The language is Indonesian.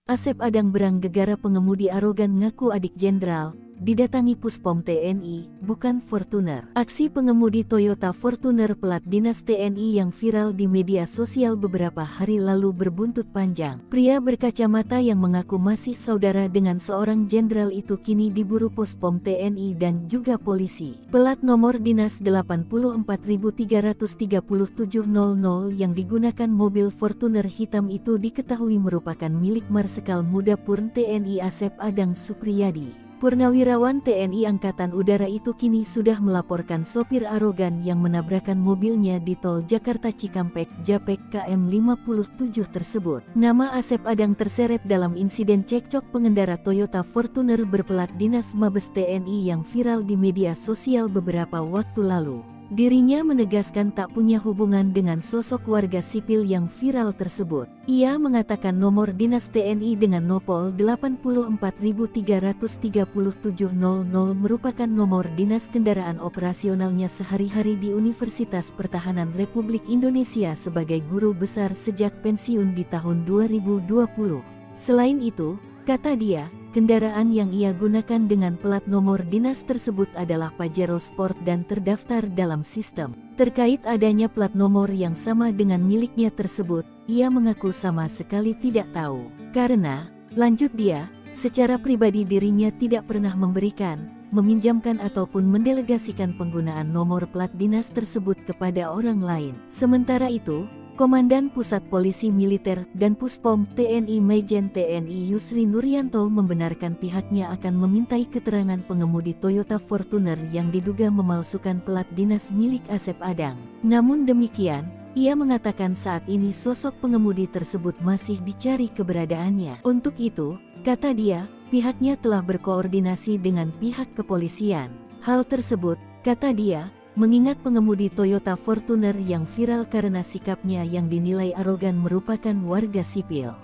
Asep Adang berang gegara pengemudi arogan ngaku adik jenderal, didatangi Puspom TNI, bukan Fortuner. Aksi pengemudi Toyota Fortuner plat dinas TNI yang viral di media sosial beberapa hari lalu berbuntut panjang. Pria berkacamata yang mengaku masih saudara dengan seorang jenderal itu kini diburu Puspom TNI dan juga polisi. Pelat nomor dinas 84.337.00 yang digunakan mobil Fortuner hitam itu diketahui merupakan milik Marsikal Muda Purn TNI Asep Adang Supriyadi. Purnawirawan TNI Angkatan Udara itu kini sudah melaporkan sopir arogan yang menabrakan mobilnya di tol Jakarta Cikampek Japek KM 57 tersebut. Nama Asep Adang terseret dalam insiden cekcok pengendara Toyota Fortuner berplat dinas Mabes TNI yang viral di media sosial beberapa waktu lalu. Dirinya menegaskan tak punya hubungan dengan sosok warga sipil yang viral tersebut. Ia mengatakan nomor dinas TNI dengan nopol 84.337.00 merupakan nomor dinas kendaraan operasionalnya sehari-hari di Universitas Pertahanan Republik Indonesia sebagai guru besar sejak pensiun di tahun 2020. Selain itu, kata dia, kendaraan yang ia gunakan dengan plat nomor dinas tersebut adalah Pajero Sport dan terdaftar dalam sistem. Terkait adanya plat nomor yang sama dengan miliknya tersebut, ia mengaku sama sekali tidak tahu. Karena, lanjut dia, secara pribadi dirinya tidak pernah memberikan, meminjamkan ataupun mendelegasikan penggunaan nomor plat dinas tersebut kepada orang lain. Sementara itu, Komandan Pusat Polisi Militer dan Puspom TNI Majen TNI Yusri Nuryanto membenarkan pihaknya akan memintai keterangan pengemudi Toyota Fortuner yang diduga memalsukan plat dinas milik Asep Adang. Namun demikian, ia mengatakan saat ini sosok pengemudi tersebut masih dicari keberadaannya. Untuk itu, kata dia, pihaknya telah berkoordinasi dengan pihak kepolisian. Hal tersebut, kata dia, mengingat pengemudi Toyota Fortuner yang viral karena sikapnya yang dinilai arogan merupakan warga sipil.